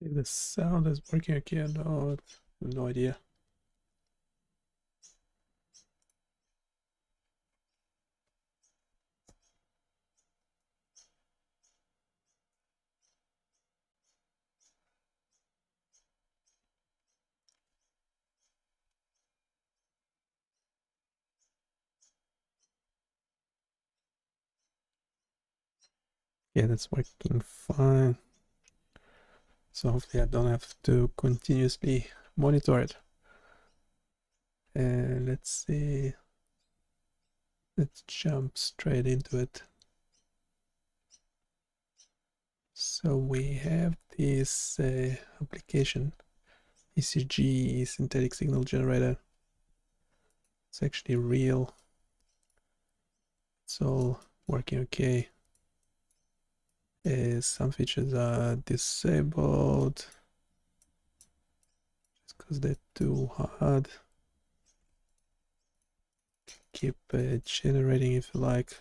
If the sound is working okay or not, no idea. Yeah, that's working fine. So hopefully I don't have to continuously monitor it. And let's see. Let's jump straight into it. So we have this application, ECG, synthetic signal generator. It's actually real. It's all working okay. Some features are disabled just because they're too hard. Keep generating if you like.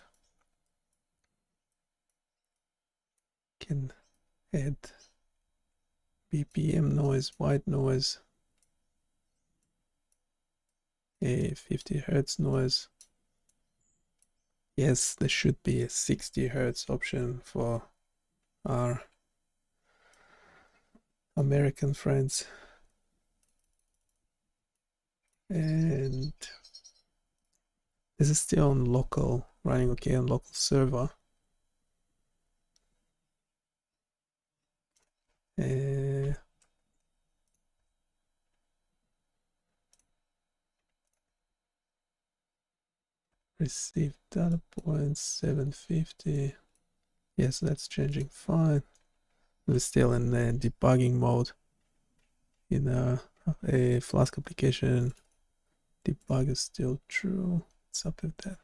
Can add BPM noise, white noise, a 50 Hertz noise. Yes, there should be a 60 Hertz option for our American friends. And this is still on local, running okay on local server. Receive data points 750. Yes, that's changing fine. We're still in debugging mode. In a Flask application, debug is still true. What's up with that?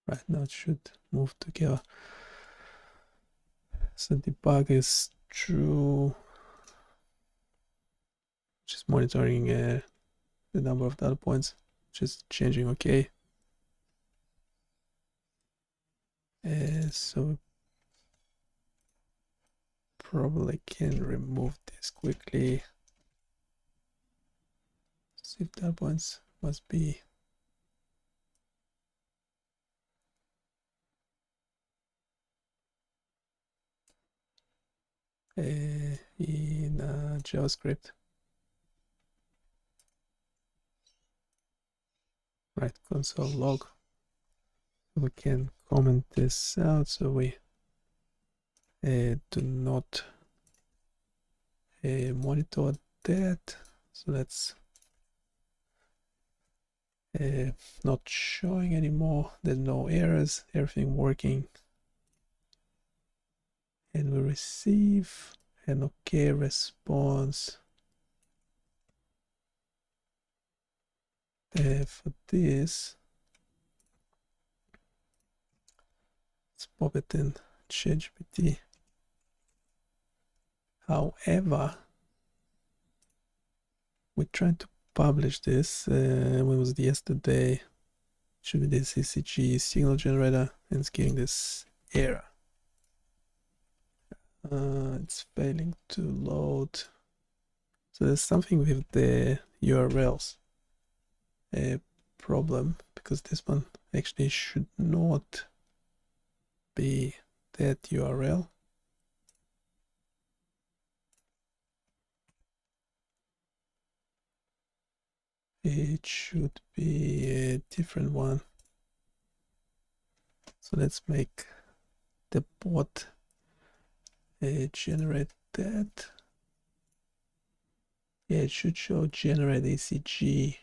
Right now it should move together. So debug is true. Just monitoring the number of data points, just changing okay. So probably can remove this quickly. See if data points must be in JavaScript. Right, console log. We can comment this out so we do not monitor that. So that's not showing anymore. There's no errors, everything working. And we receive an okay response. For this, let's pop it in ChatGPT. However, we're trying to publish this. When was it yesterday? Should be this ECG signal generator, and it's giving this error. It's failing to load. So there's something with the URLs. A problem, because this one actually should not be that URL. It should be a different one. So let's make the bot generate that. Yeah, it should show generate ECG,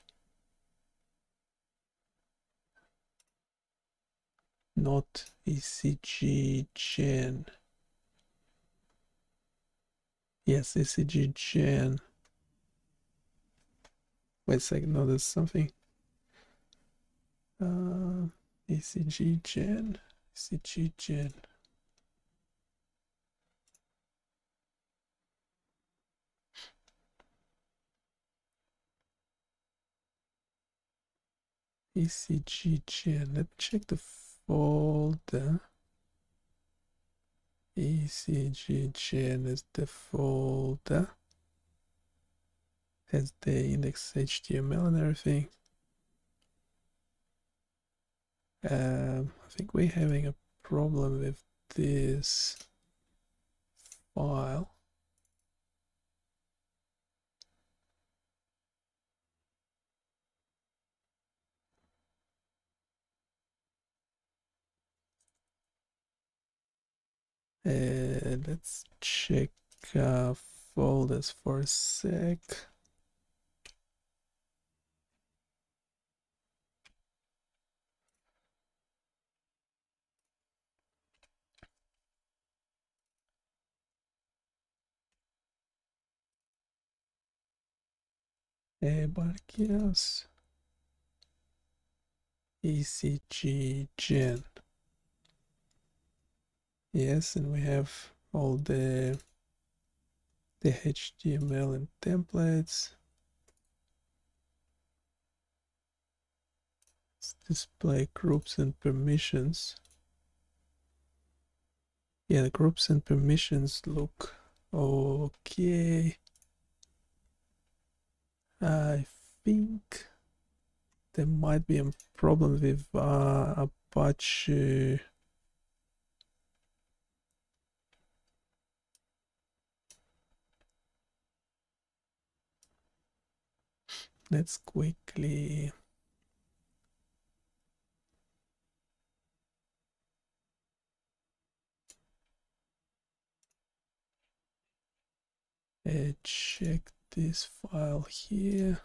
not ECG gen. Yes, ECG gen. Wait a second, no, there's something. ECG gen, ECG gen. ECG gen. Let's check the folder. ECG gen is the folder. Has the index HTML and everything. I think we're having a problem with this file. Let's check folders for a sec. Barkias ECG gen. Yes, and we have all the HTML and templates. Let's display groups and permissions. Yeah, the groups and permissions look okay. I think there might be a problem with Apache. Let's quickly check this file here.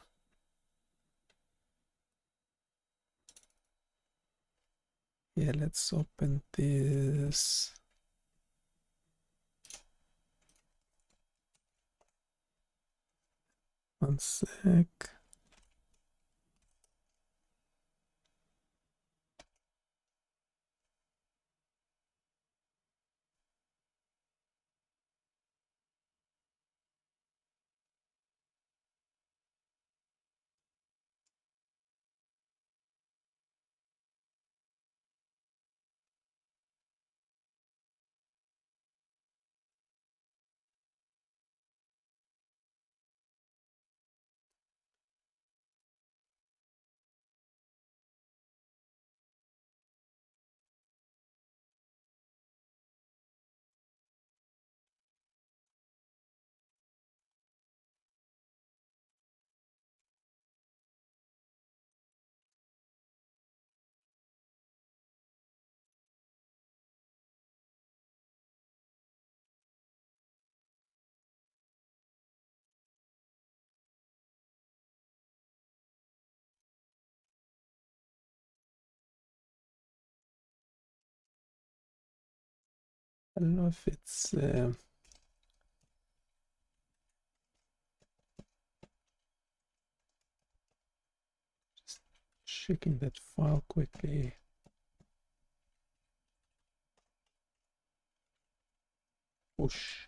Yeah, let's open this. One sec. I don't know if it's just checking that file quickly. Push.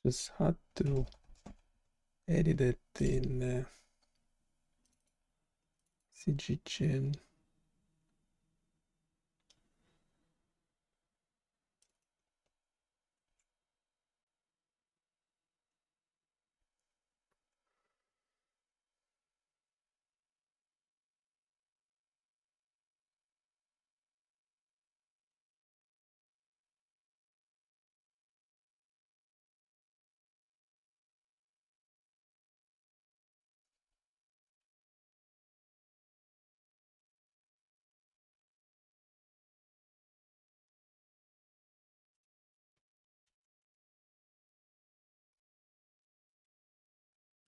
Just had to edit it in CGGen.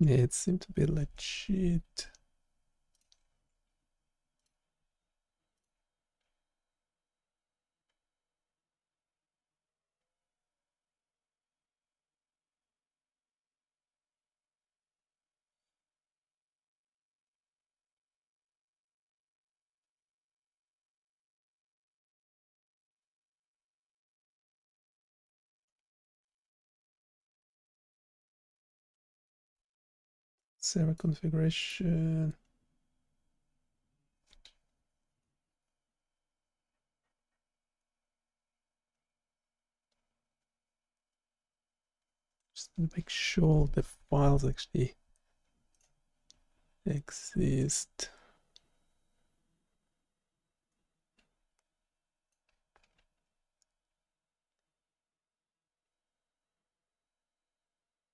Yeah, it seemed to be legit. Server configuration. Just to make sure the files actually exist.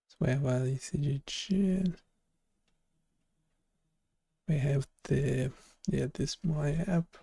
So we have our ECG chain. We have the, yeah, this my app.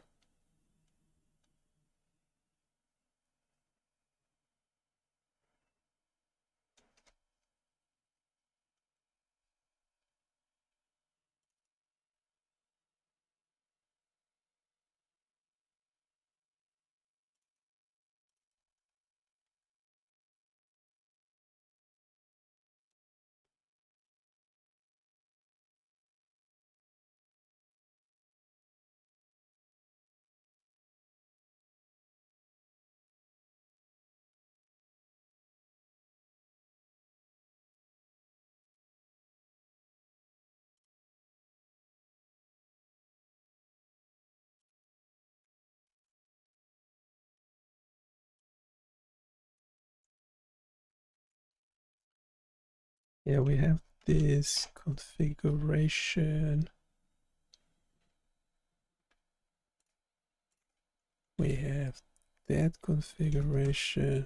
Yeah, we have this configuration. We have that configuration.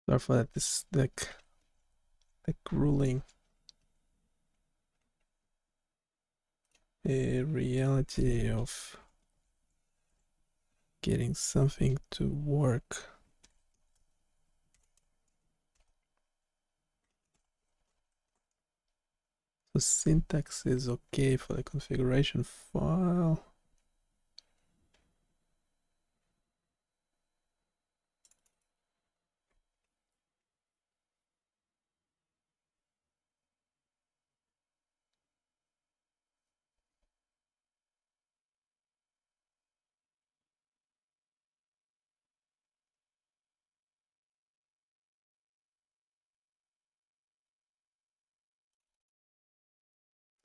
Sorry for that. This the grueling reality of getting something to work. The syntax is okay for the configuration file.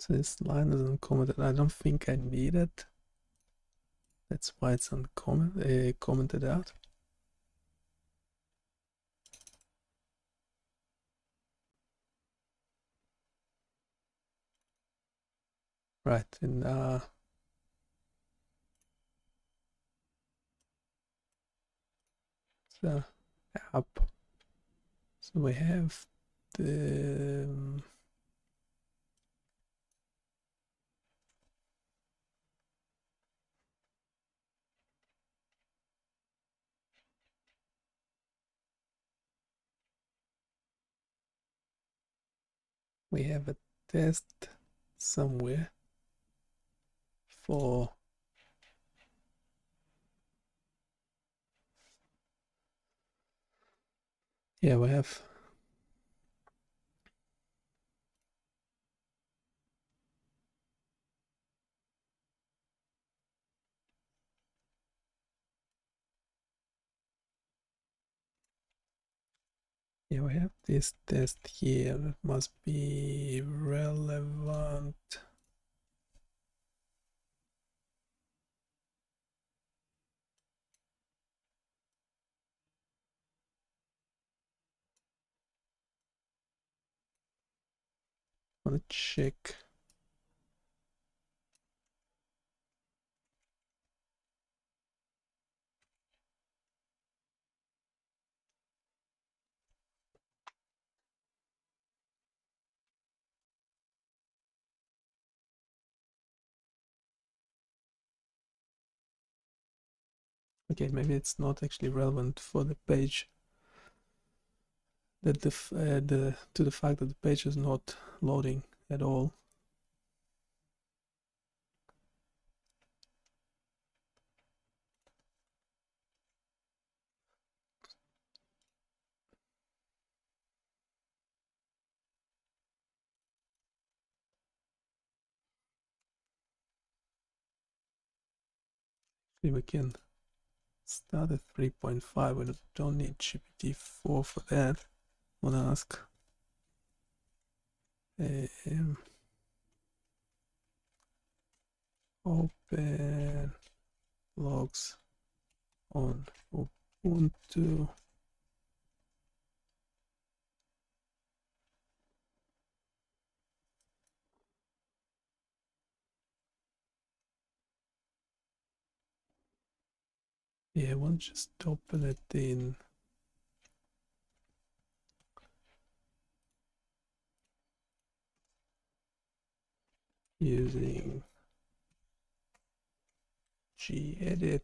So this line is uncommented. I don't think I need it. That's why it's commented out. Right, in the app. So we have the we have a test somewhere for yeah, we have Yeah, we have this test here that must be relevant. I want to check. Okay, maybe it's not actually relevant for the page. That to the fact that the page is not loading at all. We can start at 3.5. We don't need GPT-4 for that. I want to ask open logs on Ubuntu. Yeah, I want to just open it in using gedit.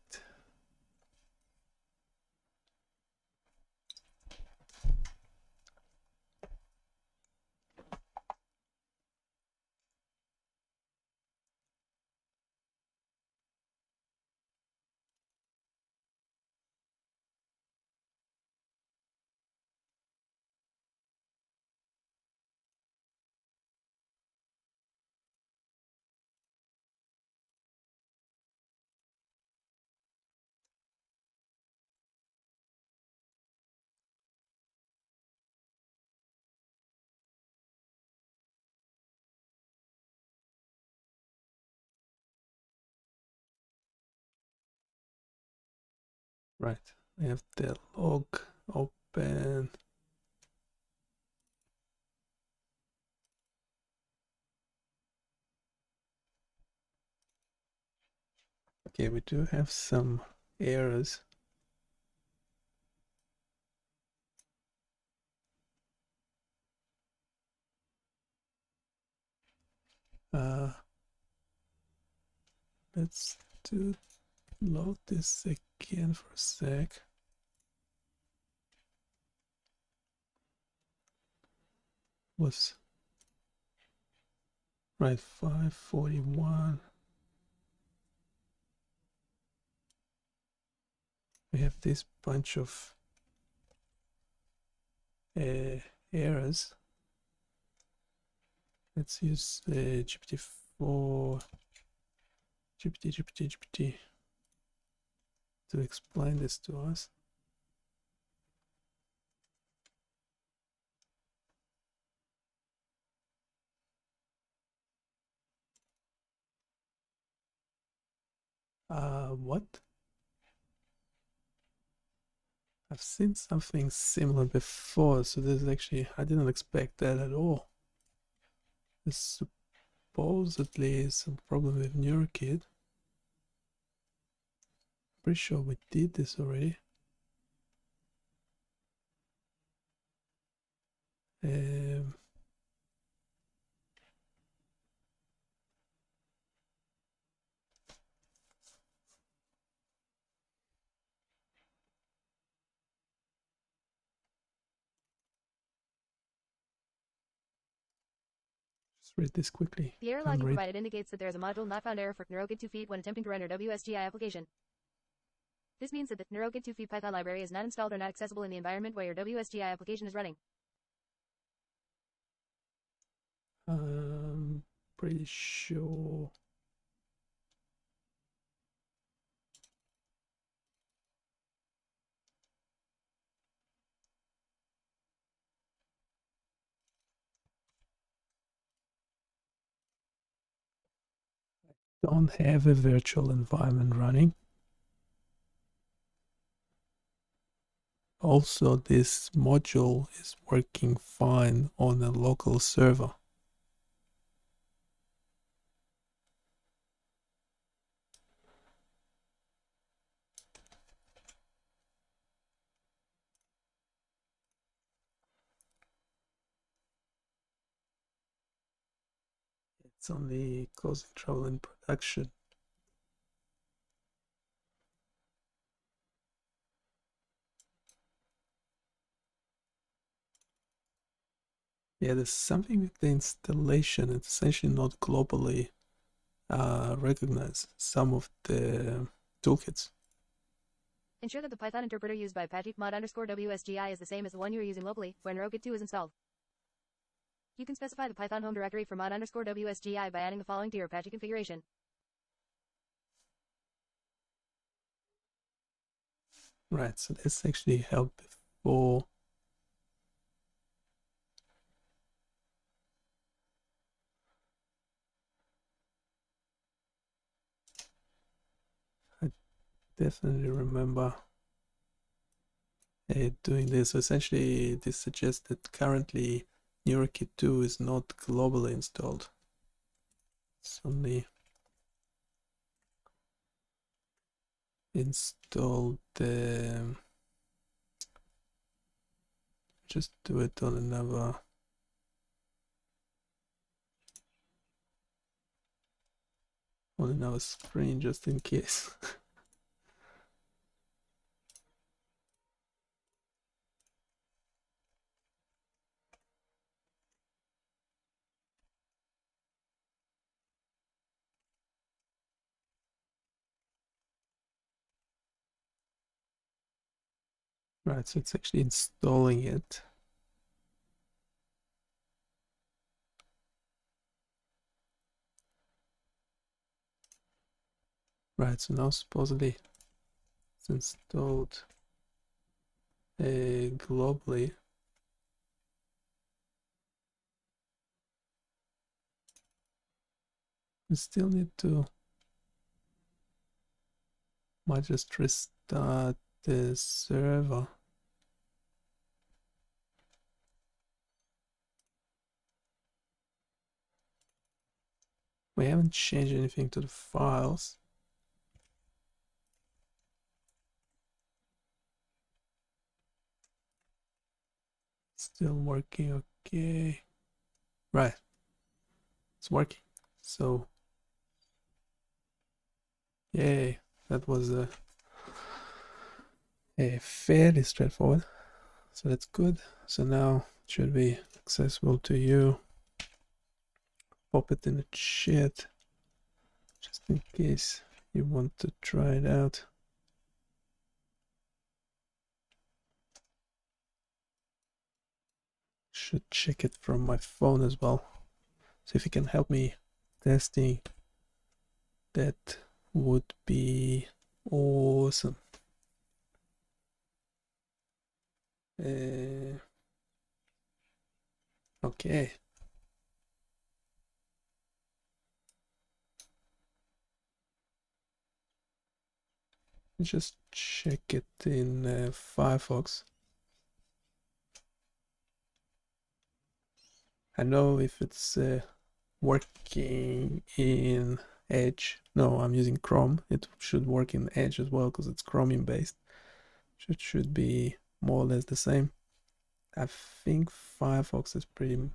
Right, I have the log open. Okay, we do have some errors. Let's load this again for a sec. Was right, 541. We have this bunch of errors. Let's use GPT-4, GPT to explain this to us. What? I've seen something similar before, so this is actually, I didn't expect that at all. This supposedly is some problem with Neurokit. Pretty sure we did this already. Just read this quickly. The error log you provided indicates that there is a module not found error for Neurokit2 feed when attempting to render WSGI application. This means that the Neurokit2 feed Python library is not installed or not accessible in the environment where your WSGI application is running. Pretty sure. don't have a virtual environment running. Also, this module is working fine on a local server. It's only causing trouble in production. Yeah, there's something with the installation. It's essentially not globally recognized some of the toolkits. Ensure that the Python interpreter used by Patrick mod_WSGI is the same as the one you are using locally, where Neurokit2 is installed. You can specify the Python home directory for mod_WSGI by adding the following to your Apache configuration. Right, so this actually helped before. I definitely remember doing this. So essentially, this suggests that currently Neurokit2 is not globally installed. It's only installed just do it on another screen just in case. Right, so it's actually installing it. Right, so now supposedly it's installed globally. We still need to, might just restart the server. We haven't changed anything to the files. Still working okay. Right, it's working. So, yay, that was a fairly straightforward. So that's good. So now it should be accessible to you. Pop it in the chat just in case you want to try it out. Should check it from my phone as well. So if you can help me testing, that would be awesome. Okay. Just check it in Firefox. I know if it's working in Edge. No, I'm using Chrome. It should work in Edge as well because it's Chromium based. It should be more or less the same. I think Firefox is pretty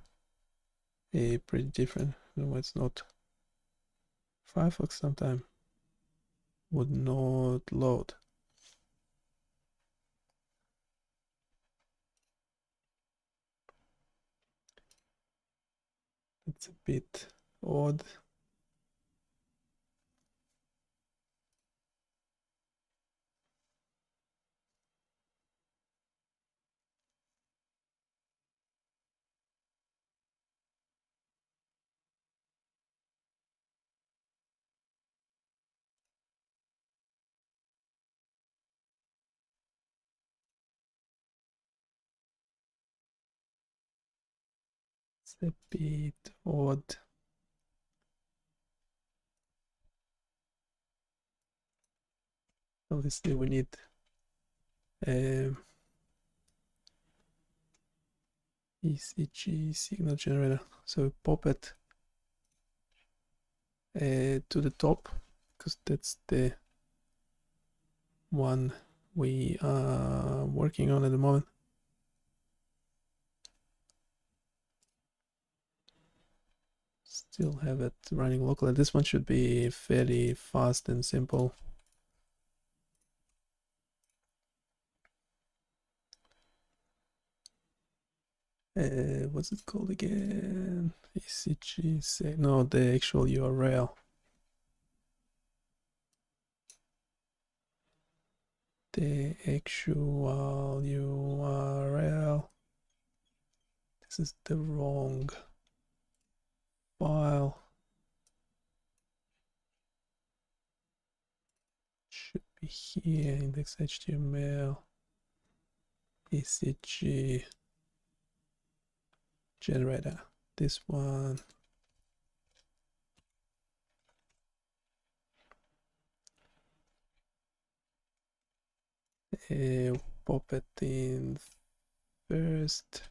different. No, it's not. Firefox sometimes would not load. It's a bit odd. It's a bit odd. Obviously we need ECG signal generator, so we pop it to the top because that's the one we are working on at the moment. Still have it running locally. This one should be fairly fast and simple. What's it called again? ECG, say no, the actual URL. The actual URL. This is the wrong file. Should be here, index.html, ECG generator. This one. Pop it in first.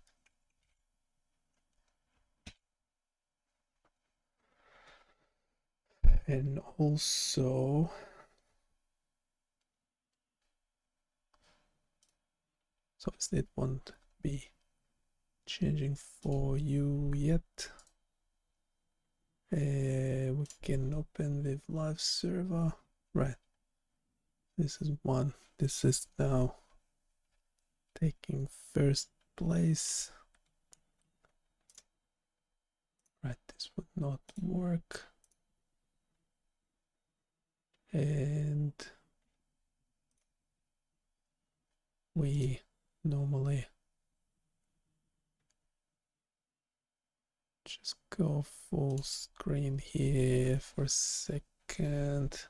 And also so obviously it won't be changing for you yet. We can open with live server. Right. This is one. This is now taking first place. Right, this would not work. And we normally just go full screen here for a second.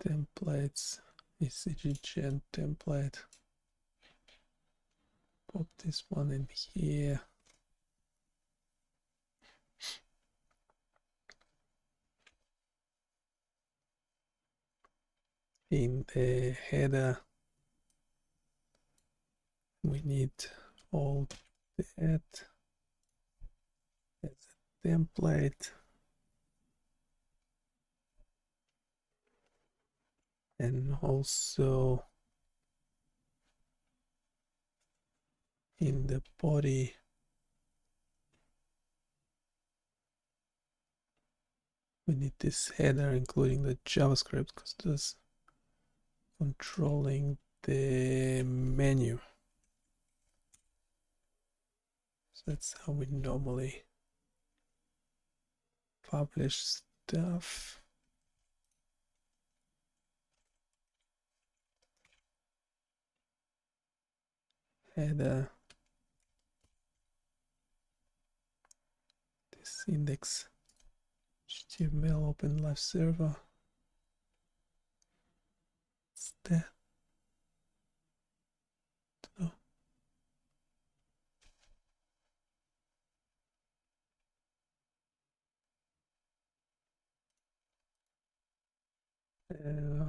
Templates, ECG gen template. Pop this one in here. In the header, we need all that as a template. And also in the body, we need this header including the JavaScript because that's controlling the menu. So that's how we normally publish stuff. Header, this index HTML open live server. What's that? No.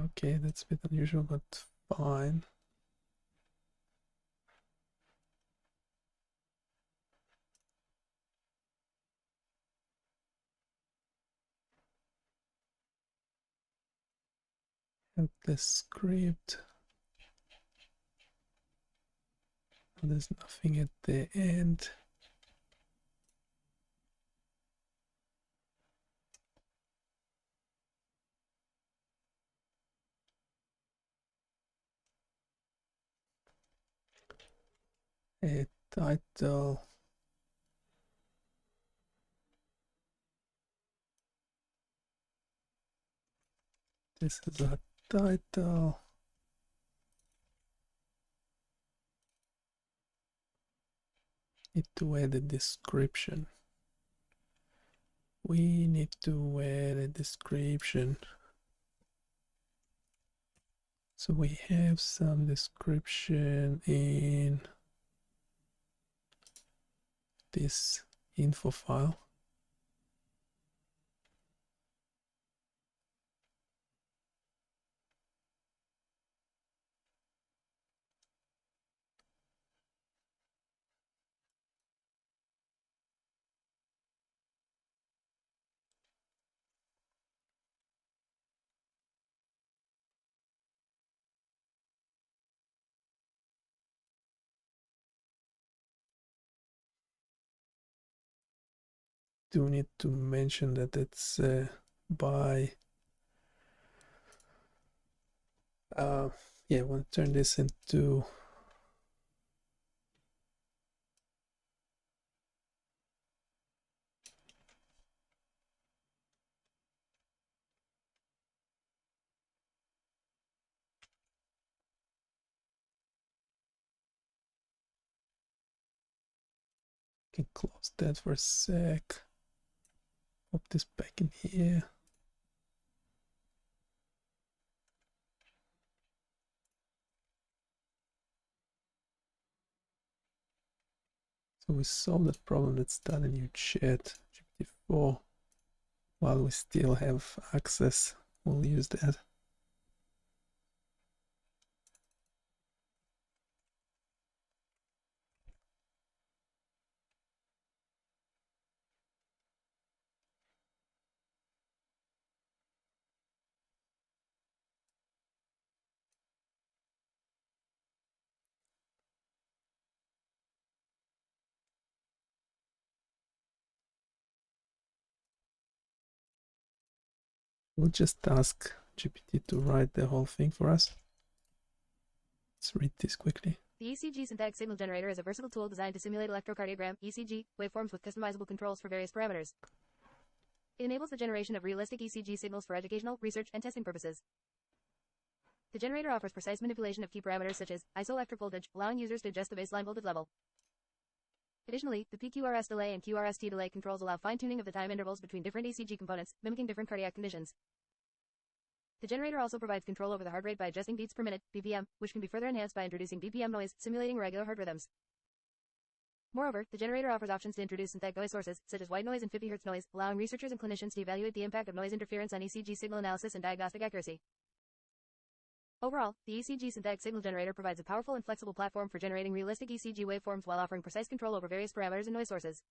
Okay, that's a bit unusual, but fine. And the script. There's nothing at the end. A title. This is a title. Need to add a description. We need to add a description. So we have some description in this info file. Do need to mention that it's by yeah, I want to turn this into can close that for a sec. Pop this back in here. So we solved that problem. Let's start a new chat, GPT-4. While we still have access, we'll use that. We'll just ask GPT to write the whole thing for us. Let's read this quickly. The ECG synthetic signal generator is a versatile tool designed to simulate electrocardiogram (ECG) waveforms with customizable controls for various parameters. It enables the generation of realistic ECG signals for educational, research, and testing purposes. The generator offers precise manipulation of key parameters such as isoelectric voltage, allowing users to adjust the baseline voltage level. Additionally, the PQRS delay and QRST delay controls allow fine-tuning of the time intervals between different ECG components, mimicking different cardiac conditions. The generator also provides control over the heart rate by adjusting beats per minute, BPM, which can be further enhanced by introducing BPM noise, simulating regular heart rhythms. Moreover, the generator offers options to introduce synthetic noise sources, such as white noise and 50 Hz noise, allowing researchers and clinicians to evaluate the impact of noise interference on ECG signal analysis and diagnostic accuracy. Overall, the ECG synthetic signal generator provides a powerful and flexible platform for generating realistic ECG waveforms while offering precise control over various parameters and noise sources.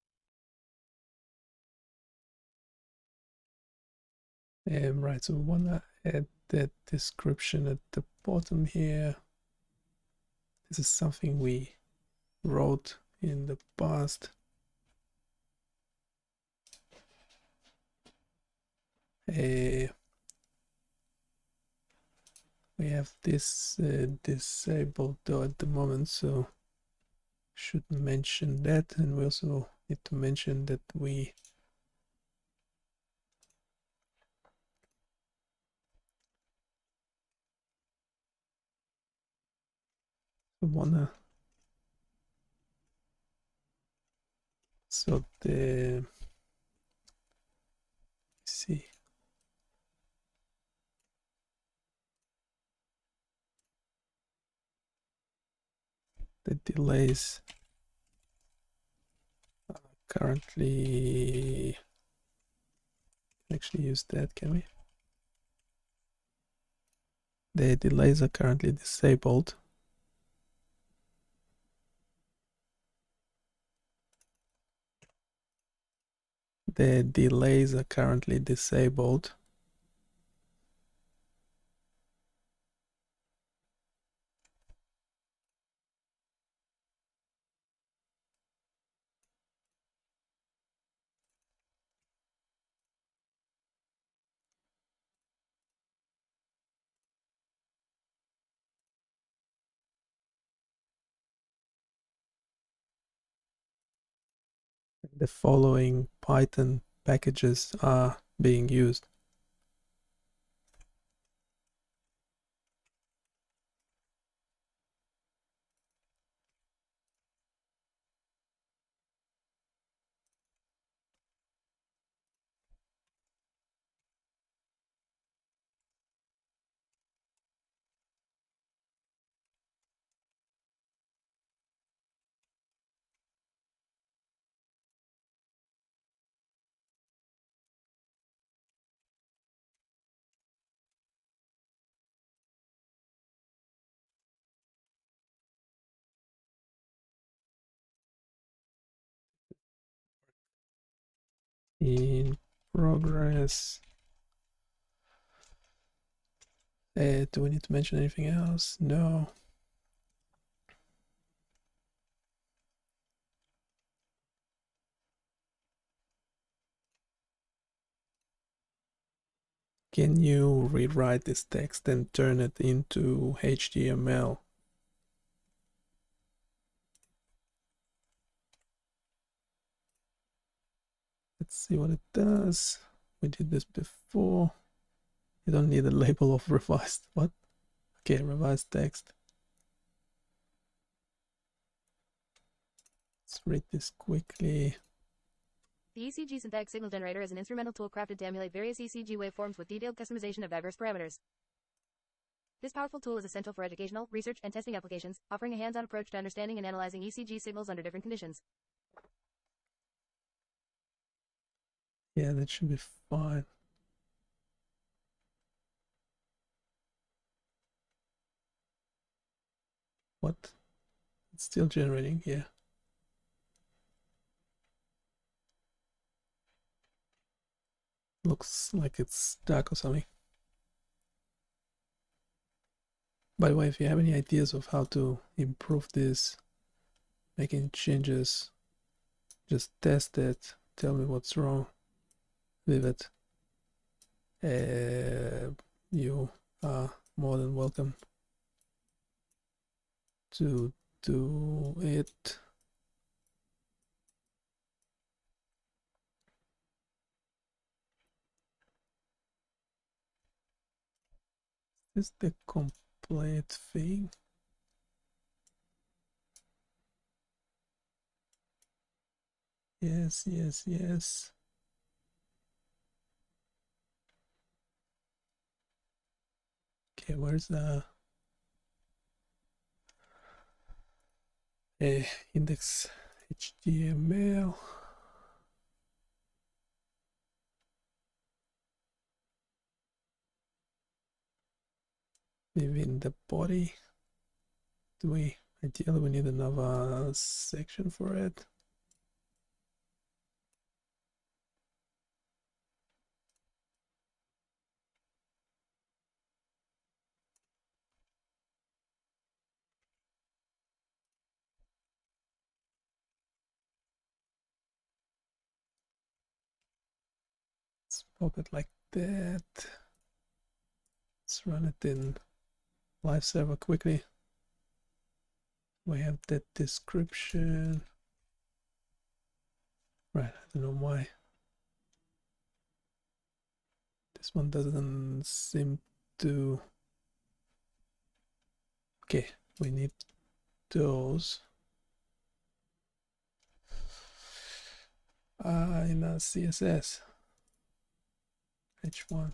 Right, so we want to add that description at the bottom here. This is something we wrote in the past. We have this disabled though at the moment, so should mention that, and we also need to mention that we wanna see the delays currently actually use that, can we? The delays are currently disabled. The delays are currently disabled. The following Python packages are being used. In progress. Do we need to mention anything else? No. Can you rewrite this text and turn it into HTML? Let's see what it does. We did this before. You don't need a label of revised. What? Okay, revised text. Let's read this quickly. The ECG synthetic signal generator is an instrumental tool crafted to emulate various ECG waveforms with detailed customization of diverse parameters. This powerful tool is essential for educational, research, and testing applications, offering a hands-on approach to understanding and analyzing ECG signals under different conditions. Yeah, that should be fine. What? It's still generating, yeah. Looks like it's stuck or something. By the way, if you have any ideas of how to improve this, making changes, just test it, tell me what's wrong with it. You are more than welcome to do it. Is the complete thing? Yes, yes, yes. Okay, where's the index HTML? Within the body. Ideally we need another section for it. Let's pop it like that. Let's run it in live server quickly. We have that description. Right, I don't know why this one doesn't seem to. Okay, we need those in a CSS h1.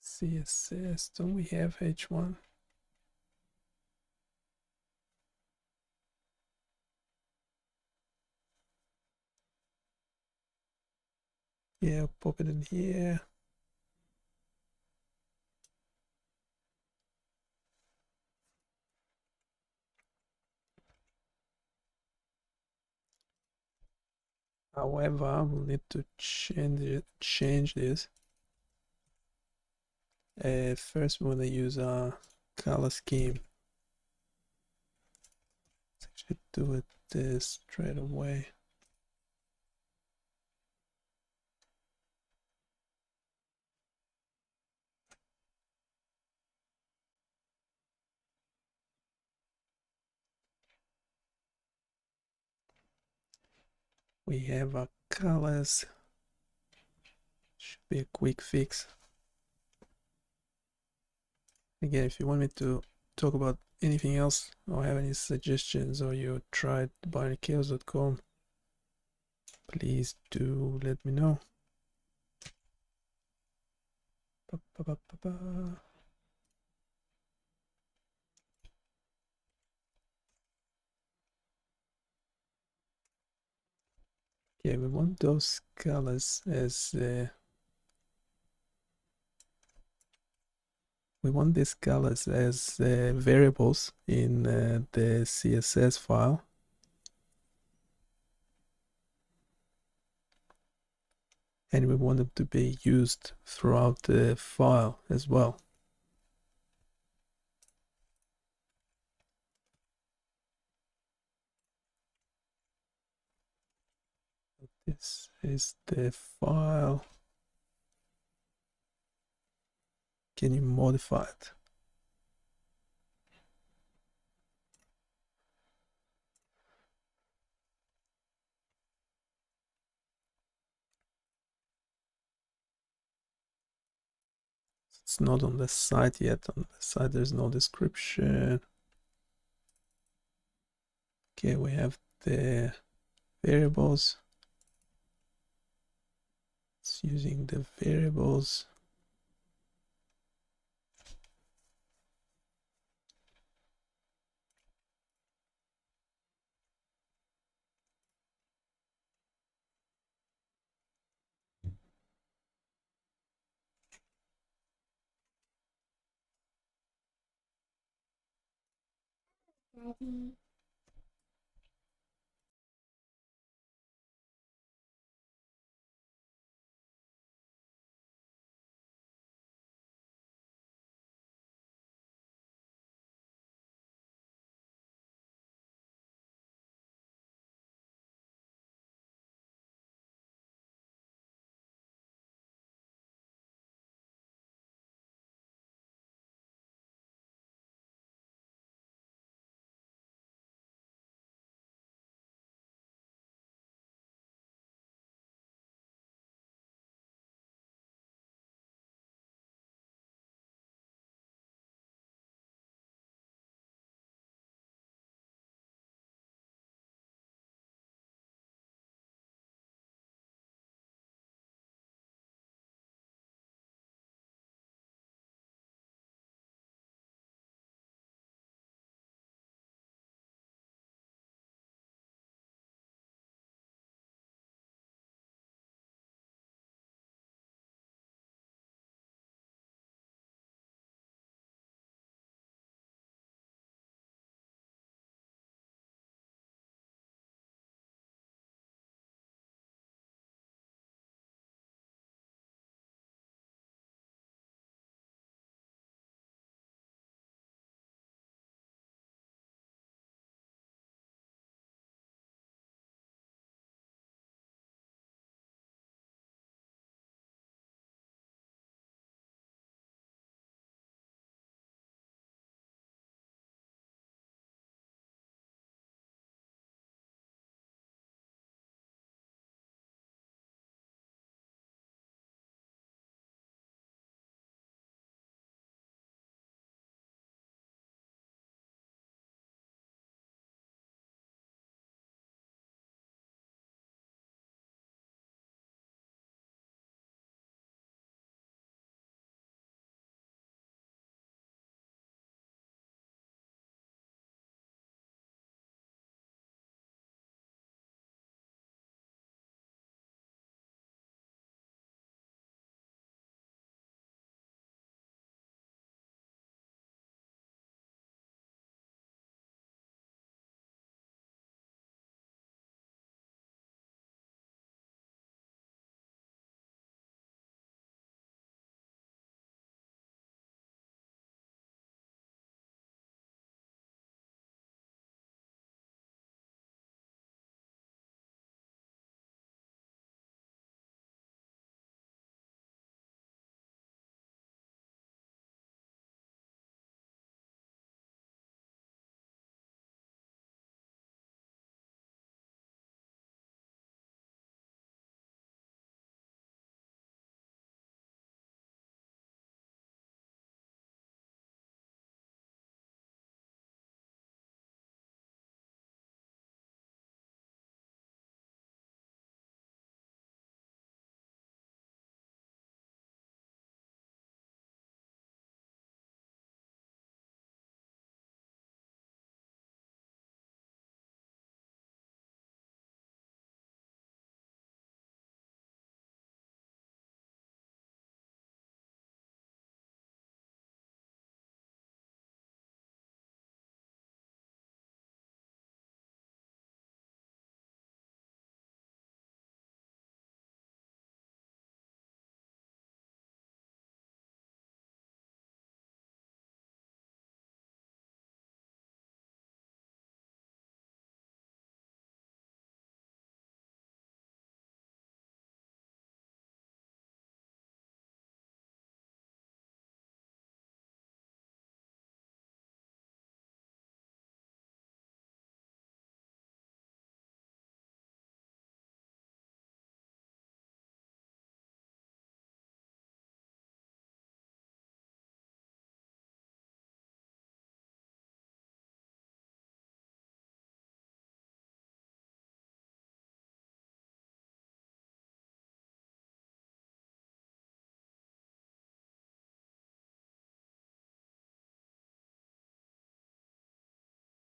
CSS, don't we have h1? Yeah, pop it in here. However, we'll need to change this. First, we want to use a color scheme. Let's actually do it this straight away. We have our colors. Should be a quick fix. Again, if you want me to talk about anything else or have any suggestions, or you tried bionicchaos.com, please do let me know. Okay, we want those colors as we want these colors as variables in the CSS file. And we want them to be used throughout the file as well. This is the file. Can you modify it? It's not on the site yet. On the site there's no description. Okay, we have the variables. It's using the variables. Daddy.